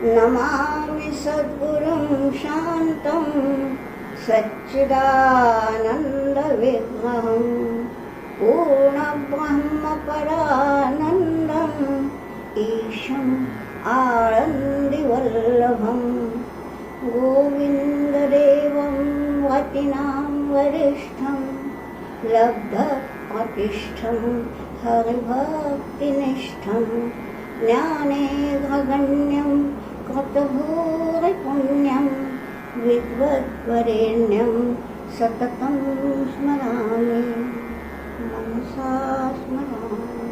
नमामि सद्गुरुं शान्तं सच्चिदानन्दविग्रहं पूर्णब्रह्मपरानन्दम् ईशम् आनन्दिवल्लभं गोविन्ददेवं वतिनां वरिष्ठं लब्धप्रतिष्ठं हरिभक्तिनिष्ठं ज्ञानेन्द्रगण्यं कृतभूरिपुण्यं विद्वद्वरेण्यं सततं स्मरामि मनसा स्मरामि।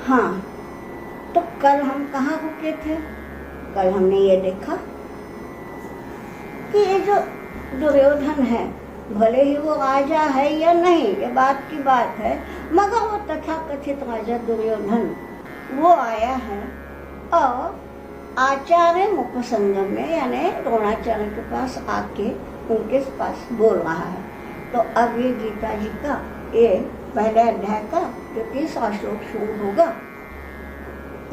हाँ, तो कल हम कहाँ रुके थे? कल हमने ये देखा कि ये जो दुर्योधन है, भले ही वो राजा है या नहीं, ये बात की बात है, मगर वो तथाकथित राजा दुर्योधन वो आया है और आचार्य मुखसंगम में यानी द्रोणाचार्य के पास आके उनके पास बोल रहा है। तो अब ये गीता जी का ये पहले अध्याय का जो 30वां श्लोक शुरू होगा,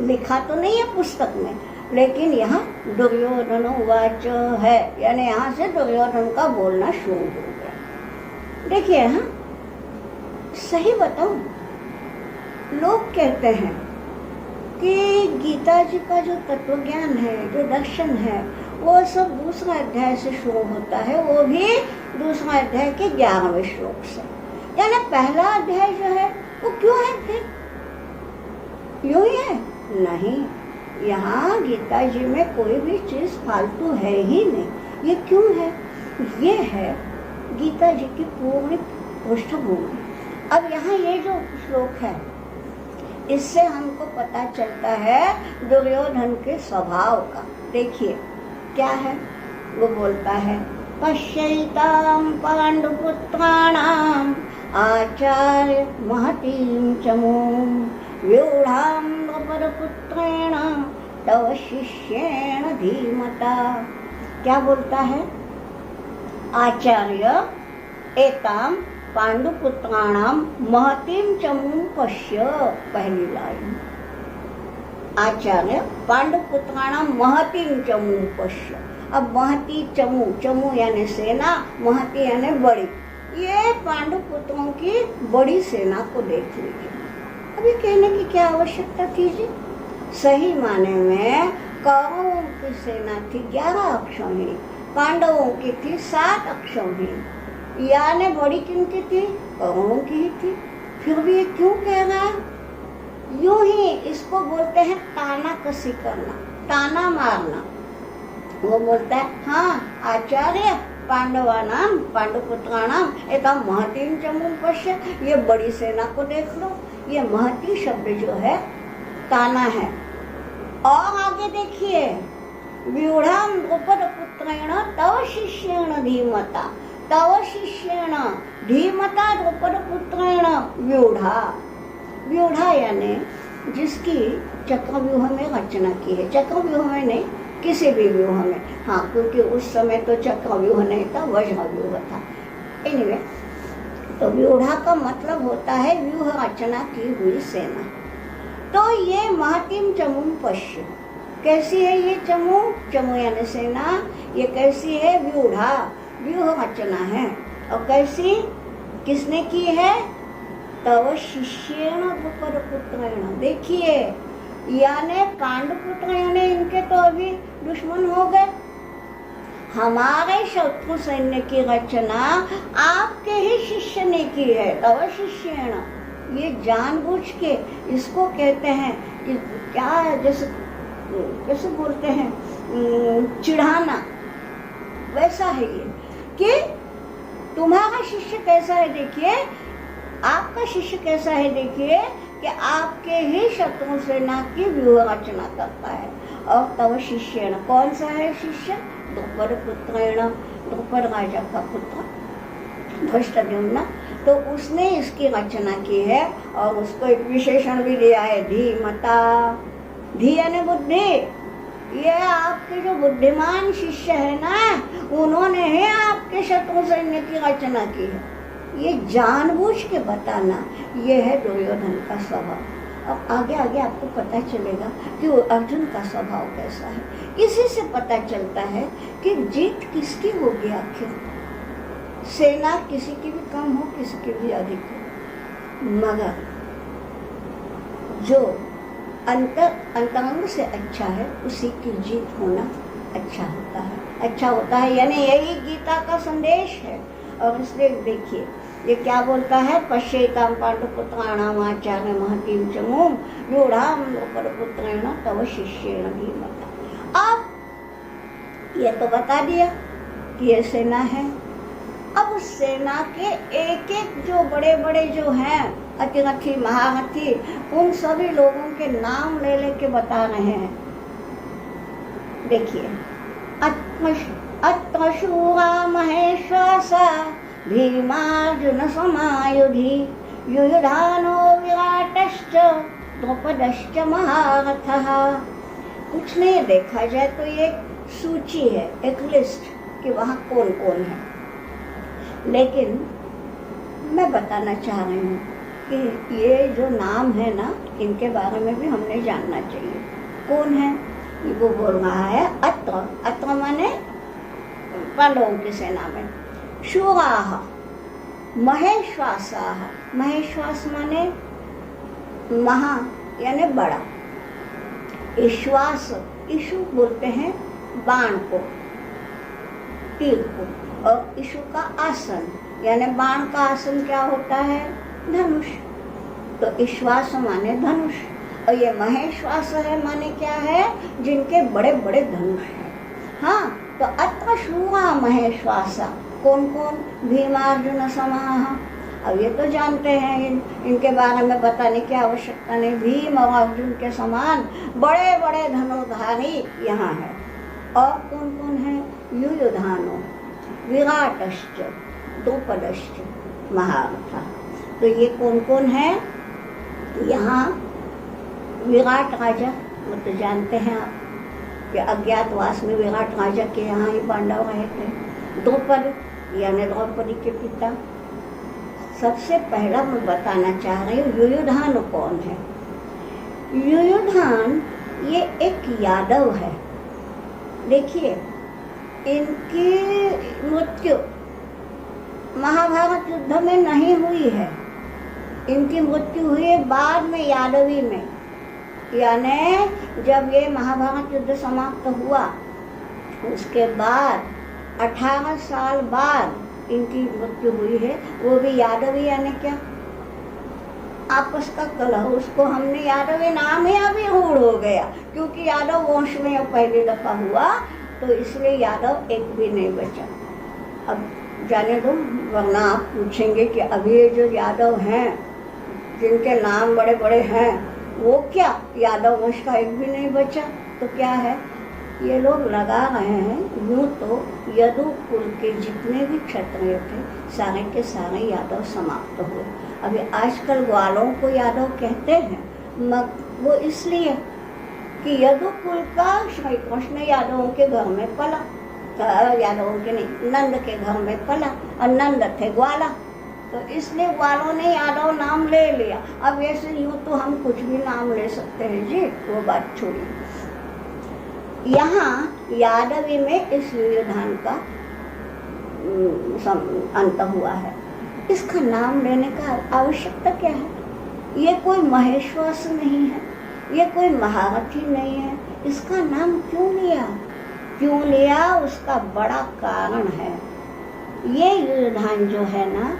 लिखा तो नहीं है पुस्तक में, लेकिन यहाँ दुर्योधन उवाच है, यानी यहाँ से दुर्योधन का बोलना शुरू हो गया। देखिए, हाँ, सही बताऊं, लोग कहते हैं कि गीता जी का जो तत्वज्ञान है, जो दर्शन है, वो सब दूसरा अध्याय से शुरू होता है, वो भी दूसरा अध्याय के 11वें श्लोक से। यानी पहला अध्याय जो है वो क्यों है? फिर यूं ही है? नहीं, यहाँ गीता जी में कोई भी चीज फालतू है ही नहीं। ये क्यों है? ये है गीता जी की पूर्ण पृष्ठभूमि। अब यहाँ ये जो श्लोक है, इससे हमको पता चलता है दुर्योधन के स्वभाव का। देखिए क्या है, वो बोलता है पश्यैतां पांडुपुत्राणाम् आचार्य महतीं चमूं व्यूढ़ां द्रौपदपुत्रेण तव शिष्येण धीमता। क्या बोलता है? आचार्य एतां पांडुपुत्राणां महतीं चमूं पश्य। पहली लाइन, आचार्य पांडुपुत्राणां महतीं चमूं पश्य। अब महती चमू, चमू यानी सेना, महती यानी बड़ी, ये पांडुपुत्रों की बड़ी सेना को देख लीजिए। अभी कहने की क्या आवश्यकता थी जी? सही माने में कौरवों की सेना थी 11 अक्षौहिणी, पांडवों की थी 7 अक्षौहिणी, यानी बड़ी किनकी थी? कौरवों की ही थी। फिर भी ये क्यों कह रहा है? यूं ही इसको बोलते हैं ताना कसी करना, ताना मारना। वो बोलता है हाँ, आचार्य पांडवानाम पांडुपुत्राणाम एता महतीं चमूं पश्य, ये बड़ी सेना को देख लो। ये महती शब्द जो है ताना है। और आगे देखिए, व्यूढ़ां द्रौपदपुत्रेण तव शिष्येण धीमता, तव शिष्येण धीमता द्रौपदपुत्रेण व्यूढ़ा। व्यूढ़ा यानी जिसकी चक्रव्यूह में रचना की है, चक्रव्यूह में नहीं, किसी भी व्यूह में। हाँ, क्योंकि उस समय तो चक्रव्यूह नहीं था, वज्रव्यूह था। एनीवे, तो व्यूढ़ा का मतलब होता है व्यूह रचना की हुई सेना। तो ये महतीं चमूं पश्य, कैसी है ये चमू? चमू यानी सेना, ये कैसी है? व्यूढ़ा, व्यूह रचना है। और कैसी, किसने की है? तव शिष्येण द्रौपदपुत्रेण। देखिए, यानी पांडुपुत्र यानी इनके तो अभी दुश्मन हो गए। हमारे शत्रु सैन्य की रचना आपके ही शिष्य ने की है, तव शिष्येण। ये जानबूझ के इसको कहते हैं कि क्या, जैसे बोलते हैं चिढ़ाना, वैसा है ये कि तुम्हारा शिष्य कैसा है देखिए, आपका शिष्य कैसा है देखिए, कि आपके ही शत्रु सेना की व्यूह रचना करता है। और तव शिष्येण, कौन सा है शिष्य? द्रौपदपुत्रेण, द्रौपद राजा का पुत्र धृष्टद्युम्न। तो उसने इसकी रचना की है और उसको एक विशेषण भी दिया है, धीमता। धी यानी बुद्धि। ये आपके जो बुद्धिमान शिष्य है ना, उन्होंने ही आपके शत्रु सैन्य की रचना की है। ये जानबूझ के बताना, ये है दुर्योधन का स्वभाव। अब आगे आगे आपको पता चलेगा कि वो अर्जुन का स्वभाव कैसा है। इसी से पता चलता है कि जीत किसकी होगी आखिर। सेना किसी की भी कम हो, किसी की भी अधिक हो, मगर जो अंतरंग से अच्छा है उसी की जीत होना अच्छा होता है, अच्छा होता है। यानी यही गीता का संदेश है। और इसलिए देखिए ये क्या बोलता है, पश्येताम पांडुपुत्राणाम आचार्य महतीम चमूम यूढ़ाम लोकपुत्रेण तव शिष्येण धीमता। अब ये तो बता दिया कि ये सेना है। अब उस सेना के एक एक जो बड़े बड़े जो हैं अतिरथी महारथी, उन सभी लोगों के नाम ले लेके बता रहे हैं। देखिए, अत्र शूरा महेश्वासा भीमार्जुन समायुधि युयुधानो विराटश्च द्रौपदश्च महारथः। कुछ नहीं, देखा जाए तो ये सूची है, एक लिस्ट कि वहाँ कौन कौन है। लेकिन मैं बताना चाह रही हूँ कि ये जो नाम है ना, इनके बारे में भी हमने जानना चाहिए। कौन है वो बोल रहा है। अत्र माने पांडवों की सेना में। शूराः महेश्वासाः, महेश्वास माने महा यानी बड़ा। ईश्वास, ईशु बोलते हैं बाण को, तीर को। और ईशु का आसन यानी बाण का आसन क्या होता है, धनुष। तो ईश्वास माने धनुष। और ये महेश्वास है माने क्या है, जिनके बड़े बड़े धनुष हैं। हाँ, तो अत्र शूरा महेश्वासा, कौन कौन, भीमार्जुन समाह। अब ये तो जानते हैं, इनके बारे में बताने की आवश्यकता नहीं। भीम और अर्जुन के समान बड़े बड़े धनुर्धारी यहाँ है। और कौन कौन है, युयुधानो विराटश्च द्रौपदश्च महारथः। तो ये कौन कौन है यहाँ। विराट राजा, वो तो जानते हैं आप कि अज्ञातवास में विराट राजा के यहाँ ही पांडव रहे थे। द्रौपद यानी द्रौपदी के पिता। सबसे पहला मैं बताना चाह रही हूँ युयुधान कौन है। युयुधान ये एक यादव है। देखिए, इनकी मृत्यु महाभारत युद्ध में नहीं हुई है, इनकी मृत्यु हुई है बाद में यादवी में। यानी जब ये महाभारत युद्ध समाप्त हुआ उसके बाद 18 साल बाद इनकी मृत्यु हुई है। वो भी यादवी यानी क्या, आपस का कलह। उसको हमने यादवी नाम ही अभी रूढ़ हो गया, क्योंकि यादव वंश में अब पहली दफा हुआ, तो इसलिए यादव एक भी नहीं बचा। अब जाने दो, वरना आप पूछेंगे कि अभी ये जो यादव हैं जिनके नाम बड़े बड़े हैं, वो क्या यादव वंश का एक भी नहीं बचा। तो क्या है, ये लोग लगा रहे हैं यूँ तो यदु कुल के जितने भी क्षत्रिय थे सारे के सारे यादव समाप्त हुए। अभी आजकल ग्वालों को यादव कहते हैं, वो इसलिए कि यदु कुल का श्री कृष्ण यादवों के घर में पला, यादवों के नहीं, नंद के घर में पला, और नंद थे ग्वाला, तो इसलिए ग्वालों ने यादव नाम ले लिया। अब ऐसे यूँ तो हम कुछ भी नाम ले सकते हैं जी, वो बात छोड़िए। यहाँ यादवी में इस युयुधान का अंत हुआ है। इसका नाम लेने का आवश्यकता क्या है। ये कोई महेश्वास नहीं है, ये कोई महारथी नहीं है। इसका नाम क्यों लिया, क्यों लिया, उसका बड़ा कारण है। ये युयुधान जो है ना,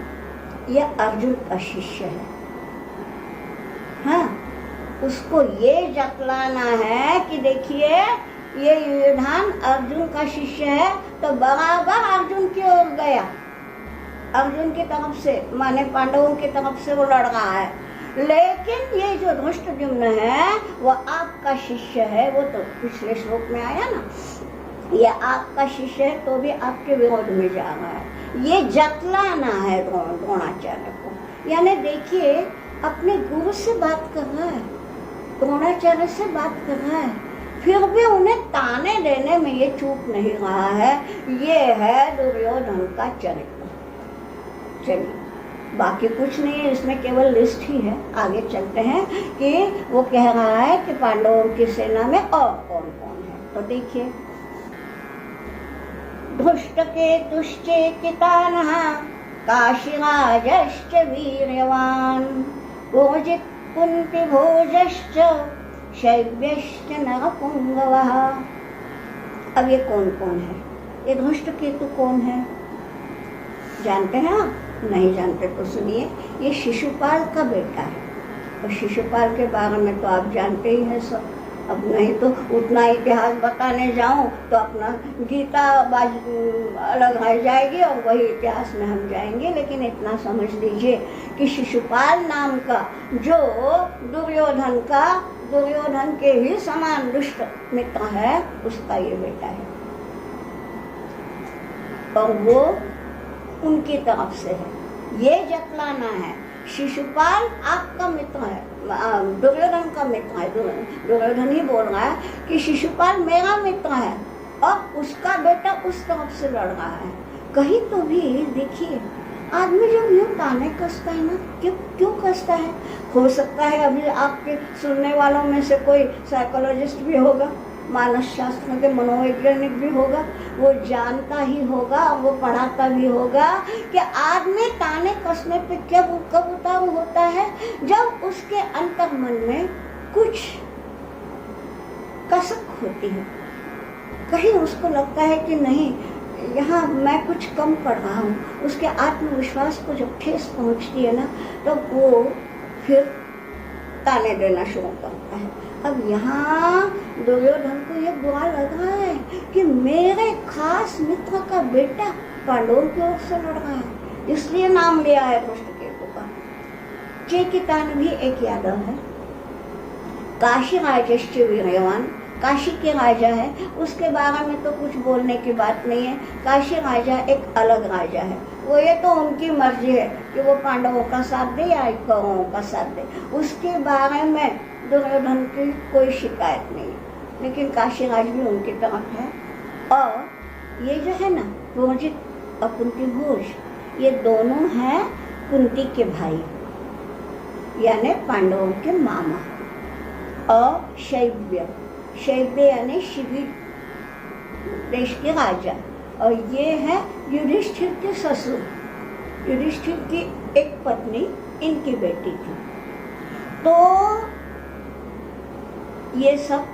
ये अर्जुन का शिष्य है। हाँ, उसको ये जतलाना है कि देखिए ये युयुधान अर्जुन का शिष्य है, तो बराबर अर्जुन की ओर गया, अर्जुन की तरफ से, माने पांडवों की तरफ से वो लड़ रहा है। लेकिन ये जो धृष्टद्युम्न है वो आपका शिष्य है, वो तो पिछले श्लोक में आया ना, ये आपका शिष्य है तो भी आपके विरोध में जा रहा है। ये जतलाना है द्रोणाचार्य को। यानी देखिए, अपने गुरु से बात कर रहा है, द्रोणाचार्य से बात कर रहा है, फिर भी उन्हें ताने देने में ये चूक नहीं रहा है। ये है दुर्योधन का चरित्र। चलिए बाकी कुछ नहीं है, इसमें केवल लिस्ट ही है। आगे चलते हैं कि वो कह रहा है कि पांडवों की सेना में और कौन कौन है। तो देखिए, धृष्टकेतुश्चेकितानः काशीराजश्च वीर्यवान् पूजित कुन्तीभोजश्च शैव्यश्च नरपुंगवः। अब ये कौन कौन है? ये धृष्टकेतु कौन है? जानते हैं आप? नहीं जानते तो सुनिए, ये शिशुपाल का बेटा है। और शिशुपाल के बारे में तो आप जानते ही हैं सब। अब नहीं तो उतना इतिहास बताने जाऊं तो अपना गीता अलग रह जाएगी और वही इतिहास में हम जाएंगे। लेकिन इतना समझ लीजिए कि शिशुपाल नाम का जो दुर्योधन के ही समान दुष्ट मित्र है, उसका ये बेटा है और वो उनकी तरफ से है। ये जतलाना है, शिशुपाल आपका मित्र है, दुर्योधन का मित्र है। दुर्योधन ही बोल रहा है कि शिशुपाल मेरा मित्र है और उसका बेटा उस तरफ से लड़ रहा है। कहीं तो भी देखिए, आदमी जब यूँ ताने कसता है ना, क्यों कसता है? हो सकता है अभी आपके सुनने वालों में से कोई साइकोलॉजिस्ट भी होगा, मानस शास्त्र के मनोवैज्ञानिक भी होगा, वो जानता ही होगा, वो पढ़ाता भी होगा कि आदमी ताने कसने पे कब उतारू होता है, जब उसके अंतर मन में कुछ कसक होती है। कहीं उसको लगता है कि नहीं, यहाँ मैं कुछ कम पढ़ रहा हूँ। उसके आत्मविश्वास को जब ठेस पहुँचती है ना, तो वो फिर ताने देना शुरू करता है। अब यहाँ दुर्योधन को ये बुरा लग रहा है कि मेरे खास मित्र का बेटा पांडवों की ओर से लड़ रहा है, इसलिए नाम लिया है धृष्टकेतु का। चेकितान भी एक यादव है। काशी राजश्च वीर्यवान, काशी के राजा है, उसके बारे में तो कुछ बोलने की बात नहीं है। काशी राजा एक अलग राजा है, वो ये तो उनकी मर्जी है कि वो पांडवों का साथ दे या कौरवों का साथ दे, उसके बारे में दुर्योधन की कोई शिकायत नहीं। लेकिन काशीराज भी उनकी तरफ है। और ये जो है ना, रोजित और कुंती भोज, ये दोनों हैं कुंती के भाई, यानी पांडवों के मामा। और शैव्य यानी शिवी देश के राजा, और ये है युधिष्ठिर के ससुर। युधिष्ठिर की एक पत्नी इनकी बेटी थी। तो ये सब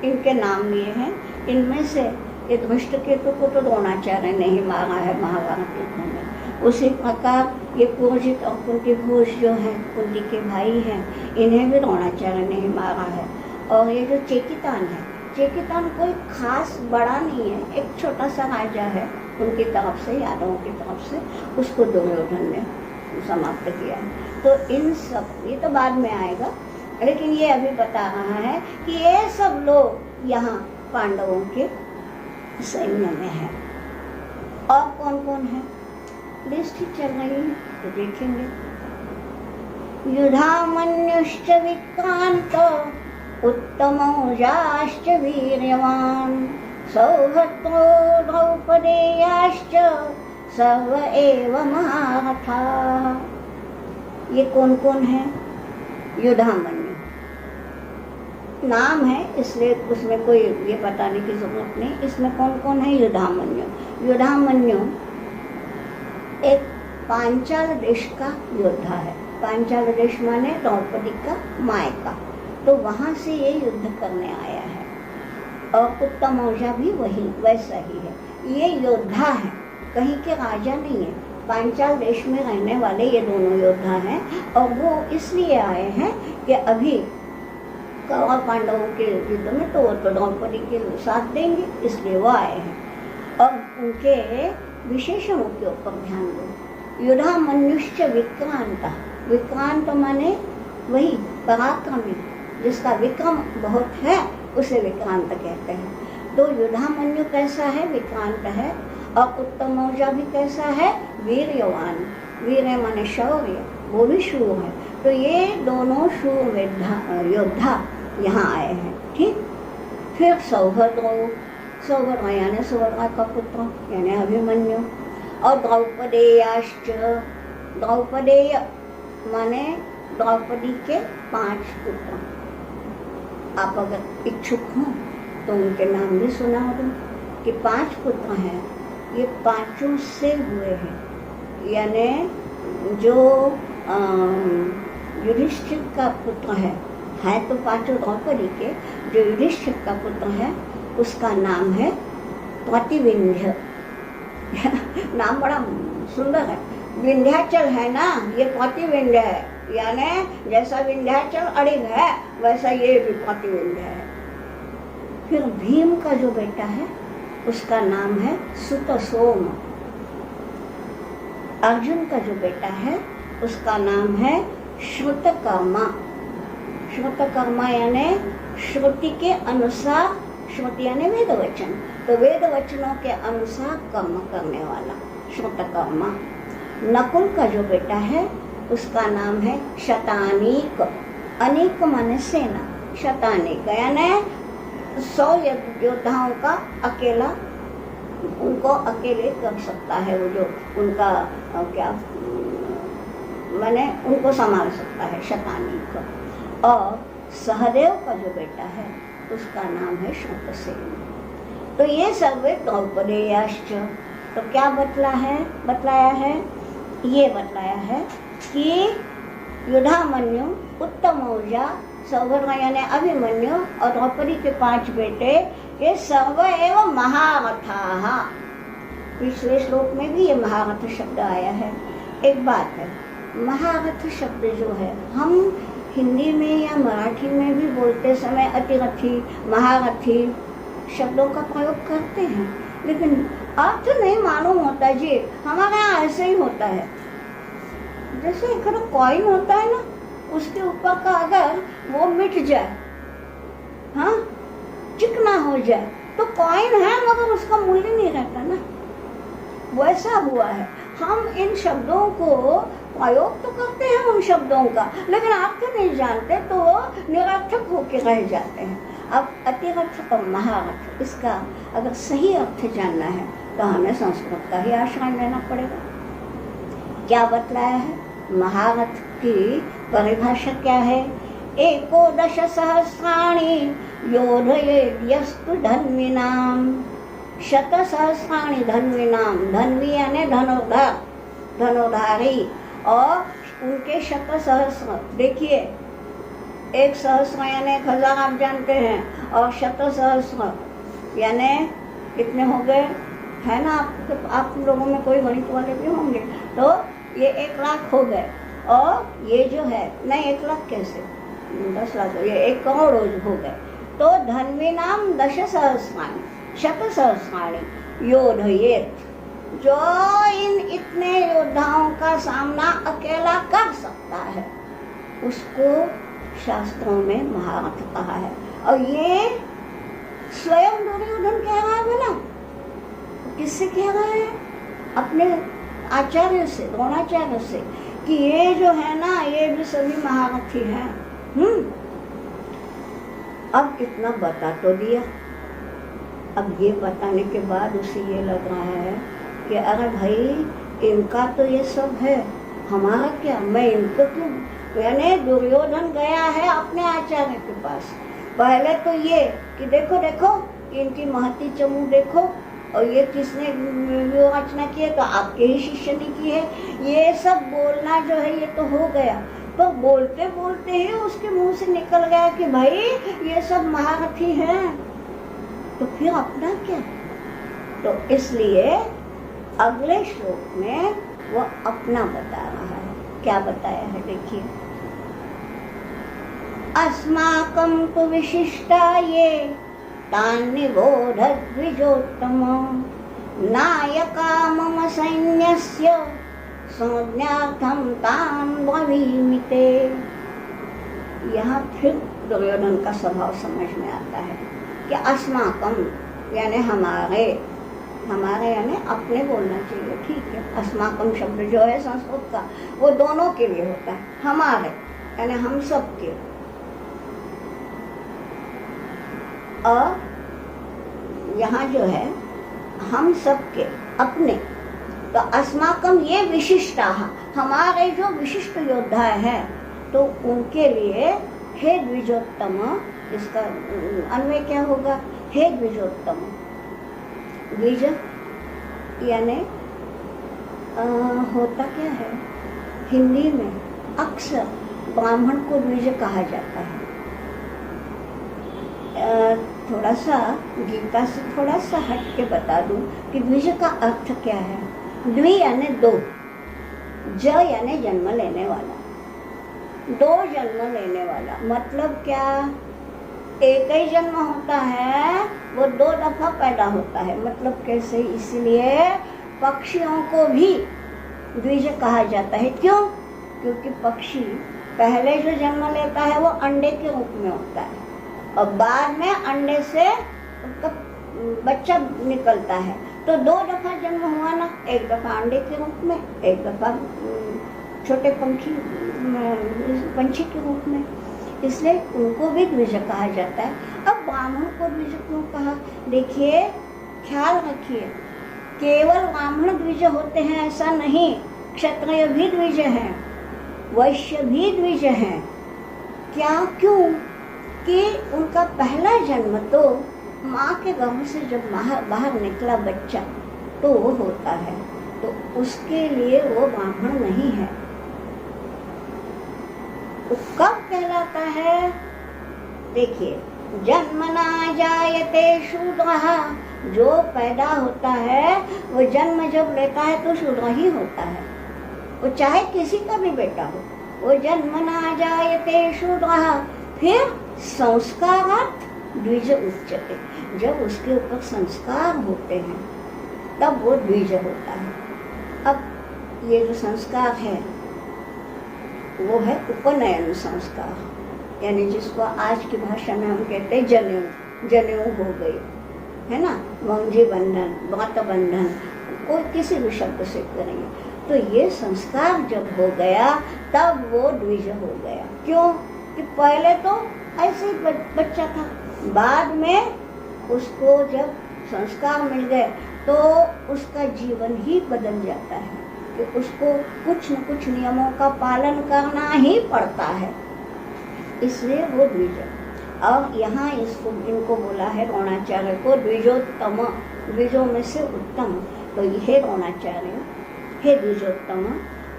इनके नाम लिए हैं। इनमें से ये धृष्टकेतु को तो द्रोणाचार्य ने ही मारा है महाभारत युद्ध में। उसी प्रकार ये पूजित और कुंती घोष जो हैं, कुंती के भाई हैं, इन्हें भी द्रोणाचार्य ने ही मारा है। और ये जो चेकितान है, चेकितान कोई खास बड़ा नहीं है, एक छोटा सा राजा है उनकी तरफ से, यादवों की तरफ से, उसको दुर्योधन ने समाप्त किया है। तो इन सब, ये तो बाद में आएगा, लेकिन ये अभी बता रहा है कि ये सब लोग यहाँ पांडवों के सैन्य में है। और कौन कौन है? लिस्ट ही चल रही है तो देखेंगे। युधामन्युश्च विक्रांत उत्तमौजाश्च वीर्यवान् सौभद्रो द्रौपदेयाश्च सर्व एव महारथाः। ये कौन कौन है? युधामन्यु नाम है, इसलिए उसमें कोई ये बताने की जरूरत नहीं। इसमें कौन कौन है? युधामन्यु एक पांचाल देश का योद्धा है। पांचाल देश माने द्रौपदी का मायका, तो वहाँ से ये युद्ध करने आया है। और उत्तमौजा भी वैसा ही है। ये योद्धा है, कहीं के राजा नहीं है, पांचाल देश में रहने वाले ये दोनों योद्धा हैं। और वो इसलिए आए हैं कि अभी कौरव पांडवों के युद्ध में तो वो तो द्रौपदी के साथ देंगे, इसलिए वो आए हैं। और उनके विशेषणों के ऊपर ध्यान दो। युधामन्युश्च विक्रांता, विक्रांत माने वही पराक्रमी, जिसका विक्रम बहुत है उसे विक्रांत कहते हैं। तो युधामन्यु कैसा है? विक्रांत है। और उत्तमौजा भी कैसा है? वीर्यवान। वीर्य माने शौर्य, वो भी शूर है। तो ये दोनों शूर योद्धा यहाँ आए हैं। ठीक। फिर सौभद्र यानी सुभद्रा का पुत्र यानी अभिमन्यु। और द्रौपदेयाश्च द्रौपदेय माने द्रौपदी के 5 पुत्र। आप अगर इच्छुक हो तो उनके नाम भी सुना दूं कि 5 पुत्र हैं, ये 5 से हुए हैं। यानी जो युधिष्ठिर का पुत्र है तो 5 द्रौपदी के, जो युधिष्ठिर का पुत्र है उसका नाम है प्रतिविंध्य। नाम बड़ा सुंदर है। विंध्याचल है ना, ये प्रतिविंध्य है। यानी जैसा विंध्याचल अड़िग है वैसा ये भी प्रतिविंध्य है। फिर भीम का जो बेटा है उसका नाम है सुतसोम। अर्जुन का जो बेटा है उसका नाम है श्रुतकर्मा। श्रुतकर्मा यानी श्रुति के अनुसार, श्रुति यानी वेद वचन, तो वेद वचनों के अनुसार कर्म करने वाला श्रुतकर्मा। नकुल का जो बेटा है उसका नाम है शतानीक। अनेक माने सेना, शतानीक यानी 100 योद्धाओं का अकेला, उनको अकेले कर सकता है वो, जो उनका क्या माने उनको संभाल सकता है, शतानीक। और सहदेव का जो बेटा है उसका नाम है श्रुतसेन। तो ये सब द्रौपदेयाश्च। तो क्या बतलाया है, ये बतलाया है कि युधामन्यु, उत्तमौजा, सौभद्र यानी अभिमन्यु और द्रौपदी के 5 बेटे, ये सर्व एवं महारथाः। पिछले श्लोक में भी ये महारथ शब्द आया है। एक बात है, महारथ शब्द जो है हम हिंदी में या मराठी में भी बोलते समय अतिरथी, महारथी शब्दों का प्रयोग करते हैं, लेकिन अर्थ नहीं मालूम होता जी। हमारे यहाँ ऐसे ही होता है, जैसे एक कॉइन होता है ना, उसके ऊपर का अगर वो मिट जाए, हाँ चिकना हो जाए, तो कॉइन है मगर उसका मूल्य नहीं रहता ना। वैसा हुआ है, हम इन शब्दों को प्रयोग तो करते हैं उन शब्दों का, लेकिन अर्थ नहीं जानते तो वो निरर्थक होकर रह जाते हैं। अब अतिरथ और महारथ, इसका अगर सही अर्थ जानना है तो हमें संस्कृत का ही आश्रय लेना पड़ेगा। क्या बतलाया है? महारथ की परिभाषा क्या है? 11 सहस्राणि योधयेद्यस्तु धन्विनाम, 100 सहस्राणि धन्विनाम। धन्वी यानी धनुर्धर, धनुर्धारी, और उनके 100 सहस्र। देखिए 1 सहस्र यानी 1000 आप जानते हैं, और 100 सहस्र यानी कितने हो गए, है ना? आप लोगों में कोई गणित वाले भी होंगे, तो ये 1 लाख हो गए। और ये जो है नहीं 1 लाख कैसे, 10 लाख, ये 1 करोड़ हो गए। तो धन्विनाम 10 सहस्राणि 100 सहस्राणि योधयेत्, जो इन इतने योद्धाओं का सामना अकेला कर सकता है उसको शास्त्रों में महारथ कहा है। और ये स्वयं दुर्योधन कह रहा है, बोला किससे कह रहा है? अपने आचार्य से, द्रोणाचार्य से, कि ये जो है ना ये भी सभी महारथी हैं। अब इतना बता तो दिया, अब ये बताने के बाद उसे ये लग रहा है कि अरे भाई इनका तो ये सब है, हमारा क्या, मैं इनको क्यों? यानी दुर्योधन गया है अपने आचार्य के पास। पहले तो ये कि देखो देखो इनकी महती चमू देखो, और ये किसने रचना की है, तो आपके ही शिष्य ने की है। ये सब बोलना जो है ये तो हो गया, तो बोलते बोलते ही उसके मुंह से निकल गया कि भाई ये सब महारथी हैं, तो फिर अपना क्या? तो इसलिए अगले श्लोक में वो अपना बता रहा है। क्या बताया है देखिए, अस्माकं तु विशिष्टा ये तान् निबोध द्विजोत्तम, नायका मम सैन्यस्य संज्ञार्थं तान् ब्रवीमि ते। यहाँ फिर दुर्योधन का स्वभाव समझ में आता है कि अस्माकं यानी हमारे, हमारे यानी अपने बोलना चाहिए, ठीक है। अस्माकं शब्द जो है संस्कृत का वो दोनों के लिए होता है, हमारे यानी हम सब के। और यहाँ जो है हम सब के अपने, तो अस्माकम ये विशिष्टा, हमारे जो विशिष्ट योद्धा है, तो उनके लिए हे द्विजोत्तम, इसका अन्वय क्या होगा? हे द्विजोत्तम। द्विज यानी होता क्या है, हिंदी में अक्सर ब्राह्मण को द्विज कहा जाता है। थोड़ा सा गीता से थोड़ा सा हट के बता दूं कि द्विज का अर्थ क्या है। द्वि यानी दो, ज यानी जन्म लेने वाला, दो जन्म लेने वाला। मतलब क्या? एक ही जन्म होता है, वो दो दफा पैदा होता है। मतलब कैसे? इसलिए पक्षियों को भी द्विज कहा जाता है। क्यों? क्योंकि पक्षी पहले जो जन्म लेता है वो अंडे के रूप में होता है, और बाद में अंडे से उसका बच्चा निकलता है। तो दो दफा जन्म हुआ ना, एक दफा अंडे के रूप में, एक दफा छोटे पंछी के रूप में। इसलिए उनको भी द्विज कहा जाता है। अब ब्राह्मण को द्विज क्यों कहा? देखिए, ख्याल रखिए, केवल ब्राह्मण द्विज होते हैं ऐसा नहीं, क्षत्रिय भी द्विज हैं, वैश्य भी द्विज हैं। क्या? क्यों? कि उनका पहला जन्म तो माँ के गर्भ से जब बाहर निकला बच्चा तो वो होता है, तो उसके लिए वो ब्राह्मण नहीं है। तो कब कहलाता है? देखिए, जन्मना जायते शूद्रः, जो पैदा होता है वो जन्म जब लेता है तो शूद्र ही होता है, वो चाहे किसी का भी बेटा हो। वो जन्मना जायते शूद्रः, फिर संस्कारात् द्विज उच्यते, जब उसके ऊपर संस्कार होते हैं तब वो द्विज होता है। अब ये जो संस्कार है वो है उपनयन संस्कार, यानी जिसको आज की भाषा में हम कहते हैं जनेऊ। जनेऊ हो गई है ना, वंजी बंधन, व्रत बंधन, कोई किसी भी शब्द से करेंगे। तो ये संस्कार जब हो गया तब वो द्विज हो गया। क्यों? कि पहले तो ऐसे ही बच्चा था, बाद में उसको जब संस्कार मिल गए तो उसका जीवन ही बदल जाता है, कि उसको कुछ न कुछ नियमों का पालन करना ही पड़ता है, इसलिए वो द्विज। और यहाँ इनको बोला है द्रोणाचार्य को द्विजोत्तम, द्विजों में से उत्तम। तो ये द्रोणाचार्य, हे द्विजोत्तम,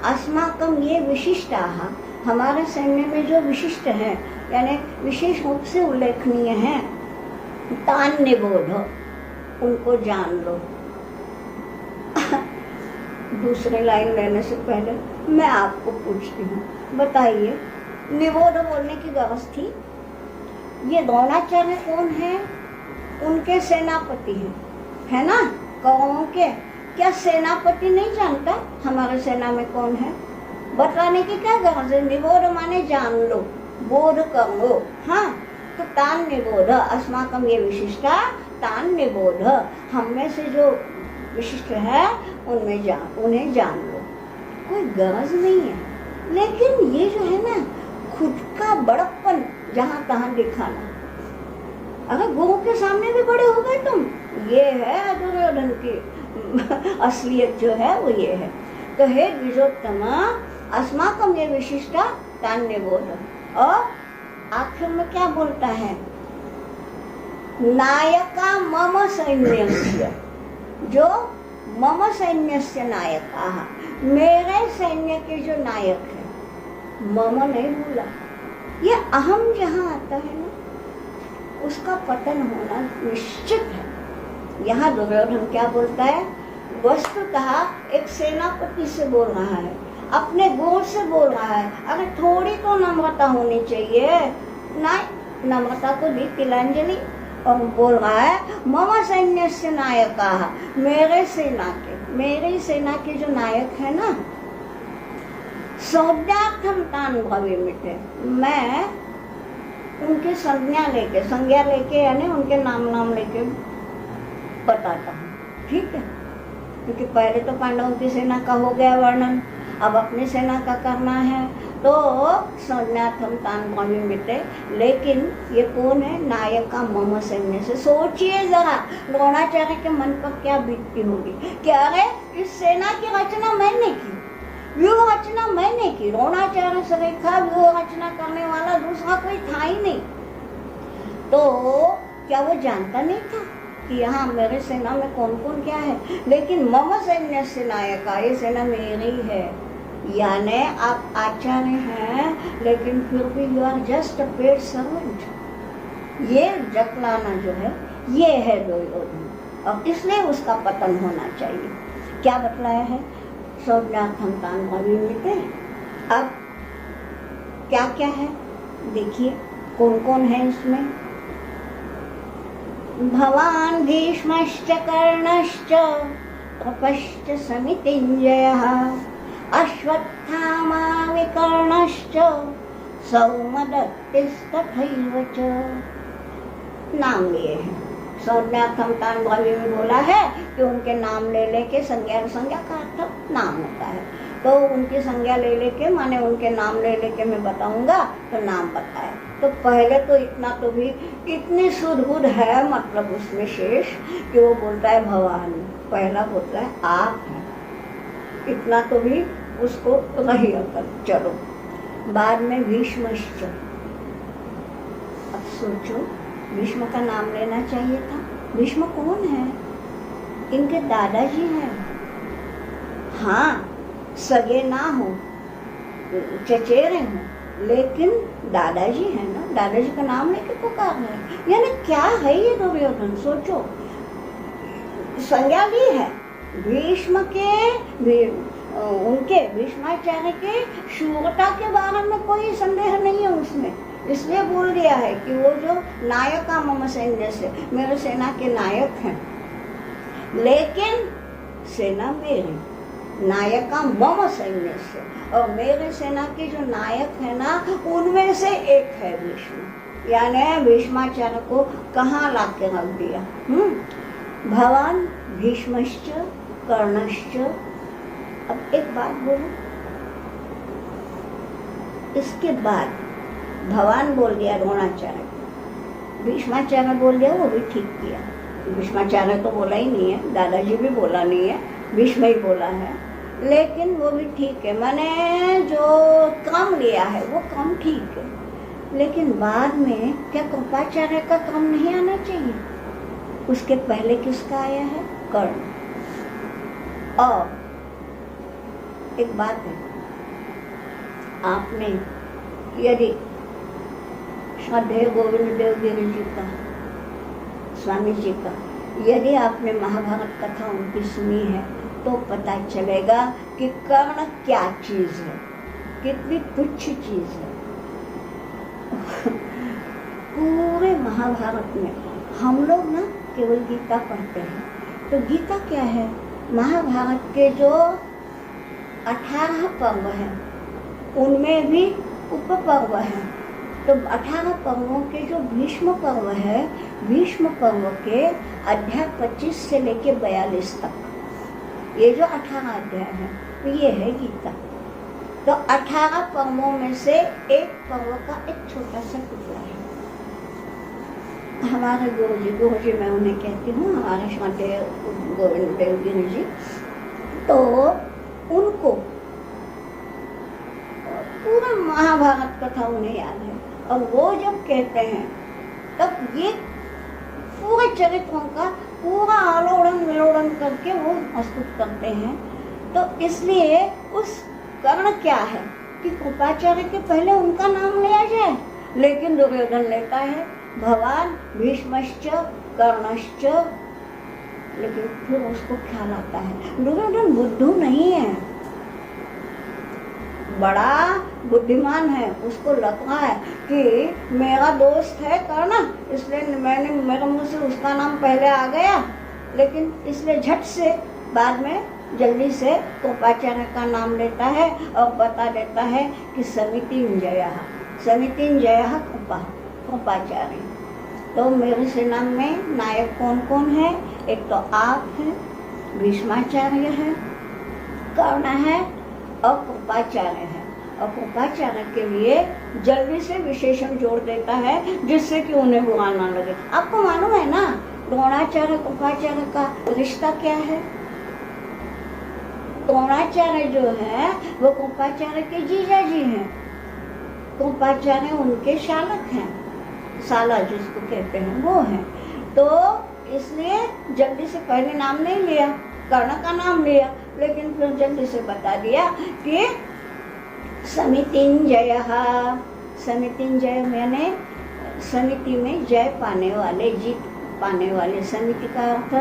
अस्माकं ये विशिष्टाः, हमारे सैन्य में जो विशिष्ट हैं, यानी विशेष रूप से उल्लेखनीय हैं, तान निबोध, उनको जान लो। दूसरे लाइन लेने से पहले मैं आपको पूछती हूँ, बताइए, निबोध बोलने की गरज थी? ये द्रोणाचार्य कौन है? उनके सेनापति हैं, है ना, कौरवों के। क्या सेनापति नहीं जानता हमारे सेना में कौन है? बताने की क्या गरज है? निबोध माने जान लो, बोध करो। हाँ, तो तान निबोध, अस्माकं ये विशिष्टा तान निबोध, हम में से जो विशिष्ट है उन्हें जान लो। कोई गरज नहीं है, लेकिन ये जो है ना, खुद का बड़प्पन जहाँ तहाँ दिखाना। अगर गुरु के सामने भी बड़े हो गए तुम, ये है दुर्योधन की असलियत जो है वो ये है। तो हे द्विजोत्तम, अस्माकं ये विशिष्टा तान निबोध। और आखिर में क्या बोलता है? नायका मम सैन्यस्य, जो मम सैन्यस्य नायका, मेरे सैन्य के जो नायक है, मम नहीं बोला। ये अहम जहाँ आता है ना, उसका पतन होना निश्चित है। यहाँ दुर्योधन क्या बोलता है? वस्तुतः एक सेनापति से बोल रहा है, अपने गुरु से बोल रहा है। अरे थोड़ी तो नम्रता होनी चाहिए ना, नम्रता को दी तिलांजलि, और बोल रहा है मम सैन्यस्य नायका, मेरे सेना के जो नायक है ना, सौद्यार्थम तान भवेमिते, मैं उनकी संज्ञा लेके यानी उनके नाम लेके बताता हूँ। ठीक है, क्योंकि पहले तो पांडवों की सेना का हो गया वर्णन, अब अपनी सेना का करना है। तो संज्ञार्थम तान ब्रवीमिते, लेकिन ये कौन है? नायक का मम सैन्य से। सोचिए जरा द्रोणाचार्य के मन पर क्या बीतती होगी कि अरे इस सेना की रचना मैंने की, व्यूह रचना मैंने की, द्रोणाचार्य से रेखा व्यूह रचना करने वाला दूसरा कोई था ही नहीं। तो क्या वो जानता नहीं था कि यहाँ मेरे सेना में कौन कौन क्या है? लेकिन मम सैन्य से नायका, ये सेना मेरी है। यानी आप आचार्य हैं लेकिन फिर भी you are just a paid servant. ये जकलाना जो है ये है दुर्योधन, और इसलिए उसका पतन होना चाहिए। क्या बतलाया है? संज्ञार्थम तान ब्रवीमिते। अब क्या क्या है देखिए, कौन कौन है इसमें? भवान भीष्मश्च कर्णश्च कृपश्च समितिञ्जयः अश्वत्थामा विकर्णश्च सौमदत्तिस्तथैव च। नाम लिए हैं। संज्ञार्थम तान ब्रवीमि बोला है कि उनके नाम ले लेके, संज्ञा का अर्थ नाम होता है, तो उनकी संज्ञा ले लेके माने उनके नाम ले लेके मैं बताऊंगा तो नाम बताए। तो पहले तो इतना तो भी इतनी सुध-बुध है, मतलब उसमें शेष कि वो बोलता है भवान, पहला बोलता है आप हैं, इतना तो भी उसको रही कर चलो। बाद में भीष्मश्च। अब सोचो भीष्म का नाम लेना चाहिए था। भीष्म कौन है? इनके दादाजी हैं। हाँ, सगे ना हो, चचेरे हो, लेकिन दादाजी है ना, दादाजी का नाम लेके पुकार रहे हैं। यानी क्या है ये दुर्योधन? सोचो, संज्ञा ली है भीष्म के, उनके भीष्माचार्य के शूरता के बारे में कोई संदेह नहीं है उसमें, इसलिए बोल दिया है कि वो जो नायक मम सैन्य से, मेरे सेना के नायक हैं, लेकिन सेना मेरी, नायक मम सैन्य से, और मेरे सेना के जो नायक है ना उनमें से एक है भीष्म। यानी भीष्माचार्य को कहाँ ला के रख दिया? भवान भीष्मश्च कर्णश्च। अब एक बात बोलो, इसके बाद भगवान बोल दिया द्रोणाचार्य, भीष्माचार्य बोल दिया, वो भी ठीक किया। भीष्माचार्य तो बोला ही नहीं है, दादाजी भी बोला नहीं है, भीष्म ही बोला है, लेकिन वो भी ठीक है। मैंने जो क्रम लिया है वो क्रम ठीक है, लेकिन बाद में क्या कृपाचार्य का क्रम नहीं आना चाहिए? उसके पहले किसका आया है? कर्ण। और एक बात है, आपने यदि श्रद्धेय गोविंद देव गिरि जी का, स्वामी जी का, यदि आपने महाभारत कथा उनकी सुनी है तो पता चलेगा कि कर्ण क्या चीज है, कितनी तुच्छ चीज है। पूरे महाभारत में हम लोग ना केवल गीता पढ़ते हैं, तो गीता क्या है? महाभारत के जो 18 पर्व हैं उनमें भी उपपर्व है। तो 18 पर्वों के जो भीष्म पर्व है, भीष्म पर्व के अध्याय 25 से लेके 42 तक, ये जो 18 अध्याय है तो ये है गीता। तो 18 पर्वों में से एक पर्व का एक छोटा सा टुकड़ा है। हमारे गुरु जी मैं उन्हें कहती हूँ, हमारे श्रद्धेय गोविंद देव गिरि जी, तो उनको पूरा महाभारत कथा उन्हें याद है, और वो जब कहते हैं तब ये पूरे चरित्रों का पूरा आलोड़न विलोड़न करके वो प्रस्तुत करते हैं। तो इसलिए उस कर्ण क्या है कि कृपाचार्य के पहले उनका नाम लिया जाए, लेकिन दुर्योधन लेता है भवान भीष्मश्च कर्णश्च, लेकिन फिर उसको ख्याल आता है दुर्योधन बुद्धू नहीं है, बड़ा बुद्धिमान है। उसको लग रहा है कि मेरा दोस्त है कर्ण, इसलिए मैंने मेरे मुंह से उसका नाम पहले आ गया, लेकिन इसलिए झट से बाद में जल्दी से कृपाचार्य का नाम लेता है और बता देता है कि समितिञ्जयः कृपाचार्य। तो मेरी सेना में नायक कौन कौन है? एक तो आप हैं, भीष्माचार्य है, कर्ण है और कृपाचार्य है। और कृपाचार्य के लिए जल्दी से विशेषण जोड़ देता है जिससे कि उन्हें बुरा ना लगे। आपको मालूम है ना द्रोणाचार्य कृपाचार्य का रिश्ता क्या है? द्रोणाचार्य जो है वो कृपाचार्य के जीजा जी हैं। कृपाचार्य उनके शालक हैं, साला जिसको कहते हैं वो है। तो इसलिए जल्दी से पहले नाम नहीं लिया, कर्ण का नाम लिया, लेकिन फिर जल्दी से बता दिया कि समितिंजय। समितिंजय मैंने समिति में जय पाने वाले, जीत पाने वाले। समिति का अर्थ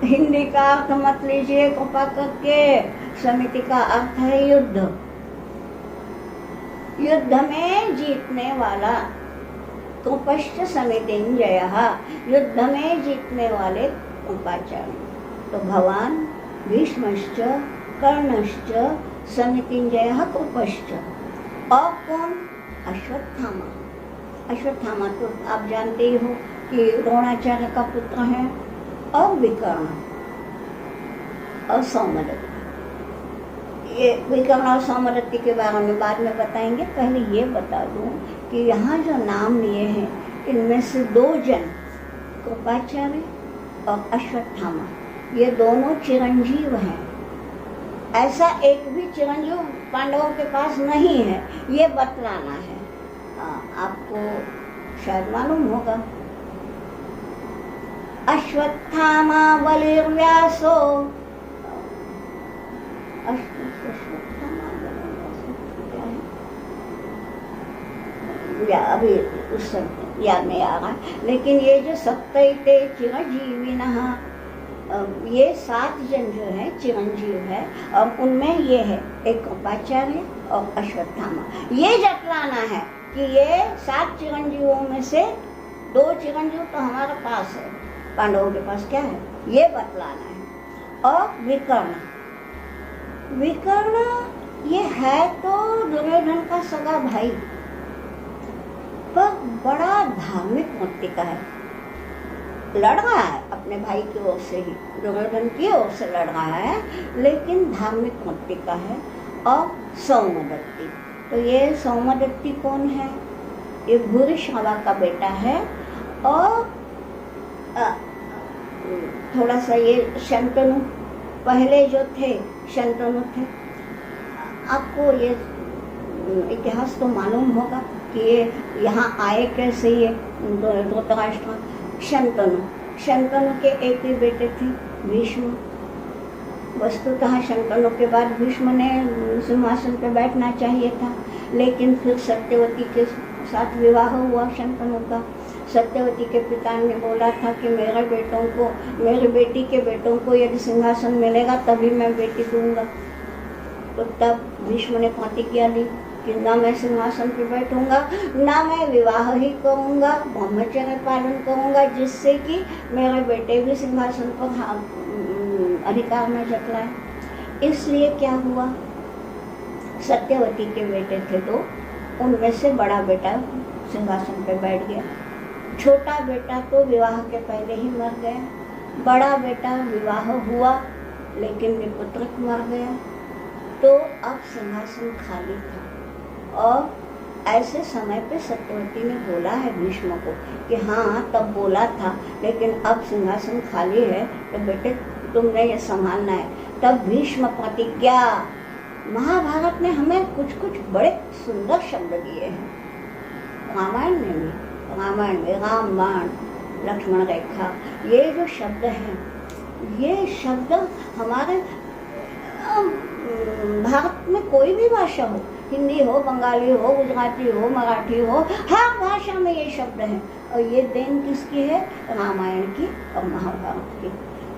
हिंदी का अर्थ मत लीजिए कृपा करके, समिति का अर्थ है युद्ध, युद्ध में जीतने वाला। कृपश्च समितिंजय, युद्ध में जीतने वाले कृपाचार्य। तो भगवान भीष्मश्च कर्णश्च समितिंजय कृपश्च। और कौन? अश्वत्थामा। अश्वत्थामा तो आप जानते ही हो कि द्रोणाचार्य का पुत्र है। और विकर्ण और सौमदत्ति। ये विकर्ण और सौमदत्ति के बारे में बाद में बताएंगे। पहले ये बता दूं कि यहाँ जो नाम लिए हैं इनमें से 2 जन कृपाचार्य और अश्वत्थामा, ये दोनों चिरंजीव हैं। ऐसा एक भी चिरंजीव पांडवों के पास नहीं है, ये बतलाना है। आपको शायद मालूम होगा। अश्वत्थामा बलिर्व्यासो, या अभी उस याद नहीं आ रहा, लेकिन ये जो सप्तैते चिरंजीविनः, ये 7 जन जो है चिरंजीव है, और उनमें ये है एक कृपाचार्य और अश्वत्थामा। ये जतलाना है कि ये 7 चिरंजीवों में से 2 चिरंजीव तो हमारे पास है, पांडवों के पास क्या है, ये बतलाना है। और विकर्ण, विकर्ण ये है तो दुर्योधन का सगा भाई, पर बड़ा धार्मिक मत्ती का है। लड़ रहा है अपने भाई की ओर से ही, दुर्योधन की ओर से लड़ रहा है, लेकिन धार्मिक मत्ती का है। और सौमदत्ति, तो ये सौमदत्ति कौन है? ये भूरिश्रवा का बेटा है। और थोड़ा सा ये शंतनु, पहले जो थे शंतनु थे। आपको ये इतिहास तो मालूम होगा कि ये यहाँ आए कैसे, ये धृतराष्ट्र। शंतनु, शंतनु के एक ही बेटे थे भीष्म। वस्तुतः शंतनु के बाद भीष्म ने सिंहासन पर बैठना चाहिए था, लेकिन फिर सत्यवती के साथ विवाह हुआ शंतनु का। सत्यवती के पिता ने बोला था कि मेरे बेटों को, मेरी बेटी के बेटों को यदि सिंहासन मिलेगा तभी मैं बेटी दूंगा। तो तब भीष्म ने प्रतिज्ञा ली कि ना मैं सिंहासन पर बैठूंगा, ना मैं विवाह ही करूंगा, ब्रह्मचर्य पालन करूंगा, जिससे कि मेरे बेटे भी सिंहासन पर अधिकार में जतलाए। इसलिए क्या हुआ, सत्यवती के बेटे थे 2, उनमें से बड़ा बेटा सिंहासन पर बैठ गया। छोटा बेटा तो विवाह के पहले ही मर गया। बड़ा बेटा विवाह हुआ लेकिन विपुत्रक मर गया। तो अब सिंहासन खाली था। और ऐसे समय पे सत्यवती ने बोला है भीष्म को कि हाँ तब बोला था, लेकिन अब सिंहासन खाली है तो बेटे तुमने ये संभालना है। तब भीष्म प्रतिज्ञा, महाभारत ने हमें कुछ कुछ बड़े सुंदर शब्द दिए हैं, रामायण में भी। रामायण में राम बाण लक्ष्मण रेखा, ये जो शब्द हैं, ये शब्द हमारे भारत में कोई भी भाषा हो, हिंदी हो, बंगाली हो, गुजराती हो, मराठी हो, हर भाषा में ये शब्द हैं। और ये देन किसकी है? रामायण की और महाभारत की।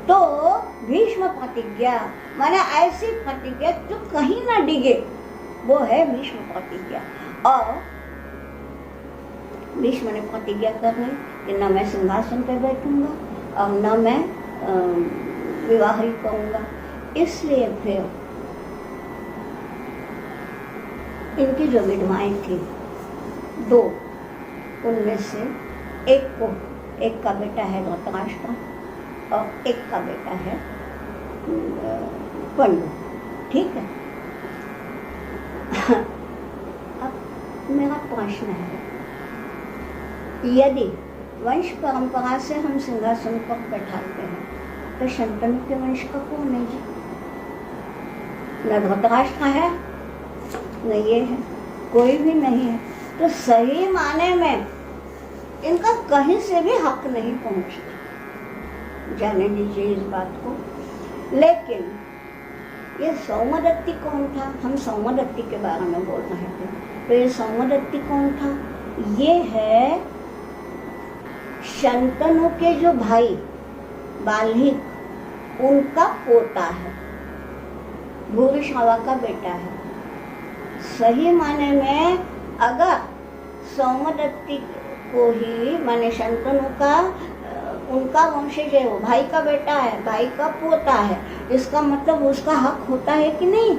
तो भीष्म प्रतिज्ञा माने ऐसी प्रतिज्ञा जो कहीं ना डिगे, वो है भीष्म प्रतिज्ञा। और भीष्म ने प्रतिज्ञा कर ली कि न मैं सिंहासन पर बैठूंगा और न मैं विवाह ही करूंगा। इसलिए फिर इनकी जो विधवाएं थी 2, उनमें से एक का बेटा है धृतराष्ट्र और एक का बेटा है पंडु। ठीक है। प्रश्न है, यदि वंश परंपरा से हम सिंहासन पर बैठाते हैं तो शंतनु के वंश का कौन है जी? न धृतराष्ट्र है, न ये है, कोई भी नहीं है। तो सही माने में इनका कहीं से भी हक नहीं पहुंचता, जाने दीजिए इस बात को। लेकिन ये सौमदत्ती कौन था? हम सौमदत्ती के बारे में बोल रहे थे। तो ये सौमदत्ती कौन था? ये है शंतनु के जो भाई बाल्हिक, उनका पोता है, भूरिश्रवा का बेटा है। सही माने में अगर सौमदत्ती को ही माने शंतनु का उनका वंशज है, वो भाई का बेटा है, भाई का पोता है, इसका मतलब उसका हक होता है कि नहीं?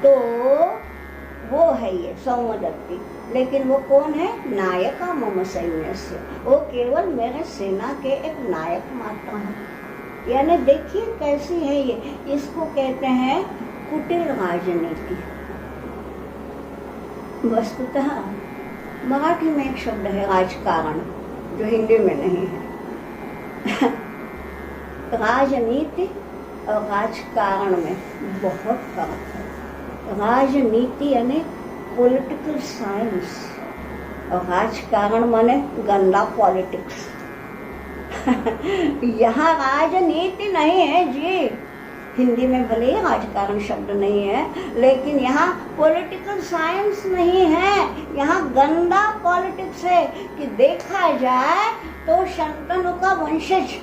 तो वो है ये सौमदत्ती। लेकिन वो कौन है? नायका मम सैन्यस्य, वो केवल मेरे सेना के एक नायक मात्र है। यानी देखिए कैसी है ये, इसको कहते हैं कुटिल राजनीति। वस्तुतः मराठी में एक शब्द है राजकारण, जो हिंदी में नहीं है। राजनीति और राजकारण में बहुत फर्क है। राजनीति यानी पॉलिटिकल साइंस, और राजकारण माने गंदा पॉलिटिक्स। यहाँ राजनीति नहीं है जी, हिंदी में भले ही राजकारण शब्द नहीं है, लेकिन यहाँ पॉलिटिकल साइंस नहीं है, यहाँ गंदा पॉलिटिक्स है। कि देखा जाए तो शंतनु का वंशज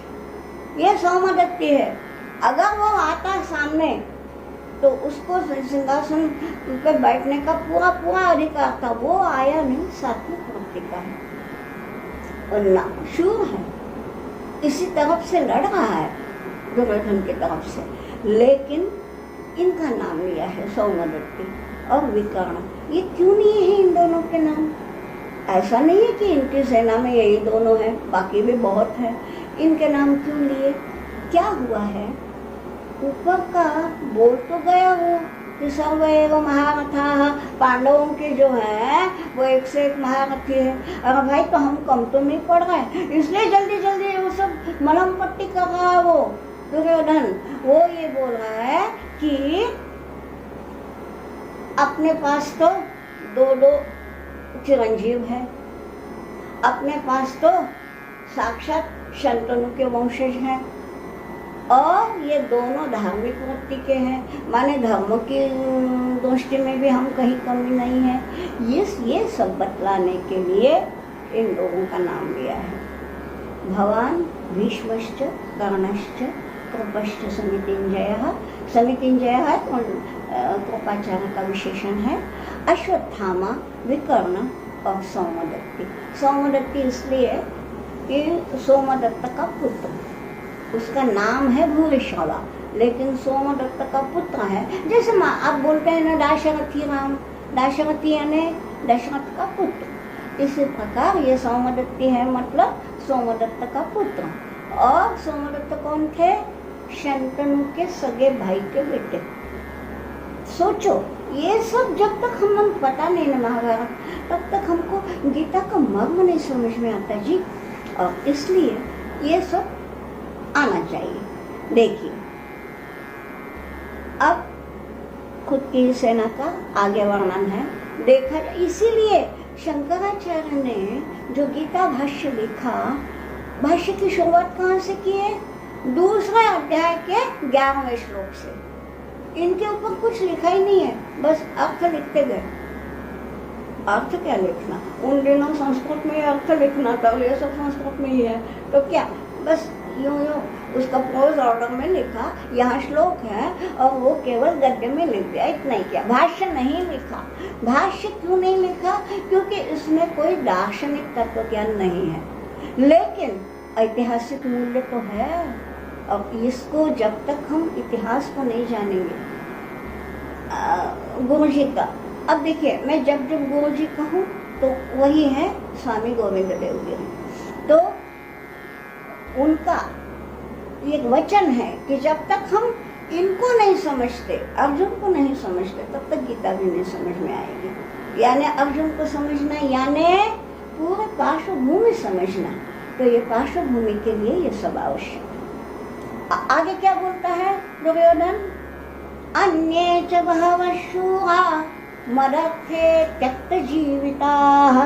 ये सौमदत्ती है। अगर वो आता सामने तो उसको सिंहासन पे बैठने का पूरा पूरा अधिकार था। वो आया नहीं, सात्विक वृत्ति का है और ना शूर है, इसी तरफ से लड़ रहा है, दुर्योधन की तरफ से। लेकिन इनका नाम लिया है सौमदत्ती और विकर्ण। ये क्यों नहीं है इन दोनों के नाम? ऐसा नहीं है कि इनकी सेना में यही दोनों हैं, बाकी भी बहुत है। इनके नाम क्यों लिए? क्या हुआ है? ऊपर का बोल तो गया वो कि सर्व एवं महारथा, पांडवों के जो है वो एक से एक महारथी है। अरे भाई, तो हम कम तो नहीं पड़ रहे, इसलिए जल्दी जल्दी वो सब मलम पट्टी कर रहा है। वो दुर्योधन वो ये बोल रहा है कि अपने पास तो दो दो चिरंजीव है, अपने पास तो साक्षात शंतनु के वंशज हैं, और ये दोनों धार्मिक वृत्ति के हैं, माने धर्म की दृष्टि में भी हम कहीं कमी नहीं है। ये सब बतलाने के लिए इन लोगों का नाम लिया है। भवान भीष्मश्च कर्णश्च कृपश्च समितिंजयः। समितिंजयः कृपाचार्य का विशेषण है। अश्वत्थामा, विकर्ण और सौमदत्ती। सौमदत्ती इसलिए कि सोमदत्त का पुत्र, उसका नाम है भूरिश्रवा, लेकिन सोमदत्त का पुत्र है। जैसे आप बोलते हैं ना दाशरथी राम, दाशरथी यानी दशरथ का पुत्र। इसी प्रकार ये सौमदत्ती है, मतलब सोमदत्त का पुत्र। और सोमदत्त कौन थे? शंतनु के सगे भाई के बेटे। सोचो, ये सब जब तक हम पता नहीं ना महाभारत, तब तक हमको गीता का मर्म नहीं समझ में आता जी। और इसलिए ये सब आना चाहिए। देखिए, अब खुद की सेना का आगे वर्णन है, देखा। इसीलिए शंकराचार्य ने जो गीता भाष्य लिखा, भाष्य की शुरुआत कहाँ से की है? दूसरे अध्याय के 11वें श्लोक से। इनके ऊपर कुछ लिखा ही नहीं है, बस अर्थ लिखते गए। अर्थ क्या लिखना, उन दिनों संस्कृत में अर्थ लिखना था, ये सब संस्कृत में ही है, तो क्या बस यूं यूं उसका प्रोज ऑर्डर में लिखा, यहाँ श्लोक है और वो केवल गद्य में लिख दिया, इतना ही किया। भाष्य नहीं लिखा। भाष्य क्यों नहीं लिखा? क्योंकि इसमें कोई दार्शनिक तत्व ज्ञान नहीं है, लेकिन ऐतिहासिक मूल्य तो है। और इसको जब तक हम इतिहास को नहीं जानेंगे, गुरु जी का, अब देखिए, मैं जब जब गुरु जी कहूँ तो वही है स्वामी गोविंद देव जी। तो उनका एक वचन है कि जब तक हम इनको नहीं समझते, अर्जुन को नहीं समझते, तब तक गीता भी नहीं समझ में आएगी। यानी अर्जुन को समझना यानी पूरे पार्श्वभूमि समझना। तो ये पार्श्वभूमि के लिए ये सब आवश्यक। आगे क्या बोलता है दुर्योधन? अन्ये च बहवः शूरा मदर्थे त्यक्त जीविताः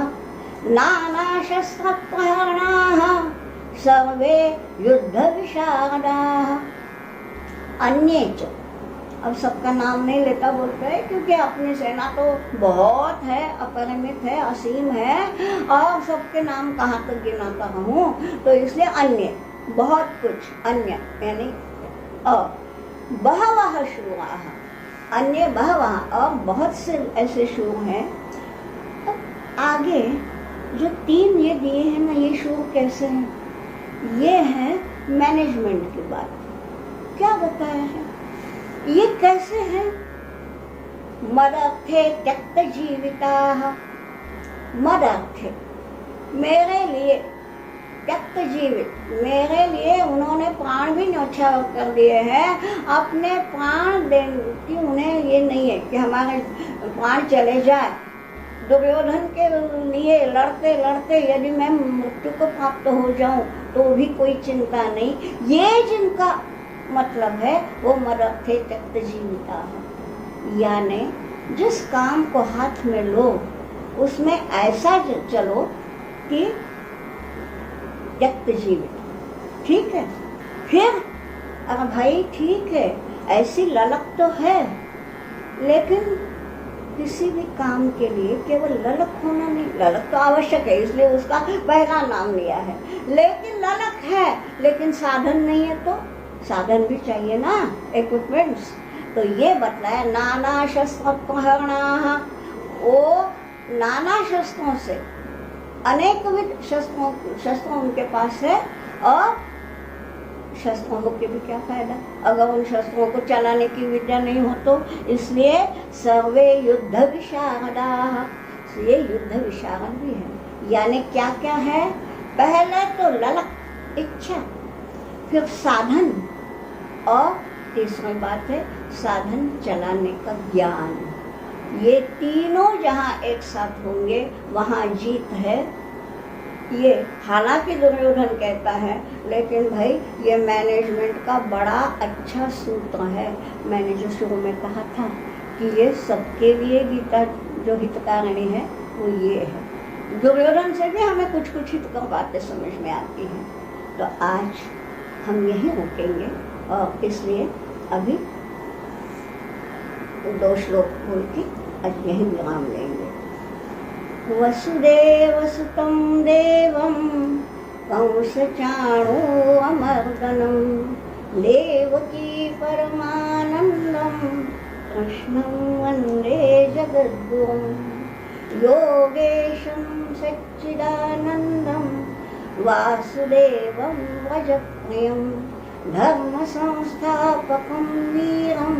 नानाशस्त्रप्रहरणाः सर्वे युद्ध विशारदाः। अन्ये च, अब सबका नाम नहीं लेता बोलते हैं, क्योंकि अपनी सेना तो बहुत है, अपरिमित है, असीम है, और सबके नाम कहाँ तक गिनाता रहूं, तो इसलिए अन्य, बहुत कुछ, अन्य यानी बहवः शूराः, अन्य बहवः, और बहुत से ऐसे शूर हैं। अब आगे जो 3 ये दिए हैं ना, ये शूर कैसे हैं? ये है मैनेजमेंट की बात। क्या बताया है? ये कैसे है? मदर्थे त्यक्त जीविताः, मदर्थे मेरे लिए, त्यक्त जीवित मेरे लिए उन्होंने प्राण भी न्यौछावर कर दिए हैं। अपने प्राण देने की उन्हें ये नहीं है कि हमारे प्राण चले जाए। दुर्योधन के लिए लड़ते लड़ते यदि मैं मृत्यु को प्राप्त हो जाऊं तो भी कोई चिंता नहीं। ये जिनका मतलब है वो मदर्थे त्यक्त जीविता है, यानी जिस काम को हाथ में लो उसमें ऐसा चलो कि त्यक्त जीवित, ठीक है। फिर अरे भाई ठीक है, ऐसी ललक तो है, लेकिन किसी भी काम के लिए केवल ललक होना नहीं, ललक तो आवश्यक है, इसलिए उसका पहला नाम लिया है। लेकिन ललक है, लेकिन साधन नहीं है, तो साधन भी चाहिए ना, इक्विपमेंट्स। तो ये बतलाया नाना शस्त्र प्रहरणाः, वो नाना शस्त्रों से, अनेकविध शस्त्रों उनके पास है, और शस्त्रों के भी क्या फायदा अगर उन शस्त्रों को चलाने की विद्या नहीं हो तो। इसलिए सर्वे युद्ध विशारदाः, ये युद्ध विशारद भी है। यानी क्या क्या है? पहले तो ललक, इच्छा, फिर साधन, और तीसरी बात है साधन चलाने का ज्ञान। ये तीनों जहाँ एक साथ होंगे वहाँ जीत है। ये हालांकि दुर्योधन कहता है, लेकिन भाई ये मैनेजमेंट का बड़ा अच्छा सूत्र है। मैंने जो शुरू में कहा था कि ये सबके लिए गीता जो हितकारिणी है वो ये है। दुर्योधन से भी हमें कुछ कुछ हितकर बातें समझ में आती हैं। तो आज हम यहीं रुकेंगे, और इसलिए अभी 2 श्लोक बोल के आज यहीं विराम लेंगे। वसुदेवसुतं देवं कंसचाणूरमर्दनं देवकी परमानन्दं कृष्णं वन्दे जगद्गुरुं योगेशं सच्चिदानन्दं वासुदेवं व्रजप्रियं धर्मसंस्थापकं वीरं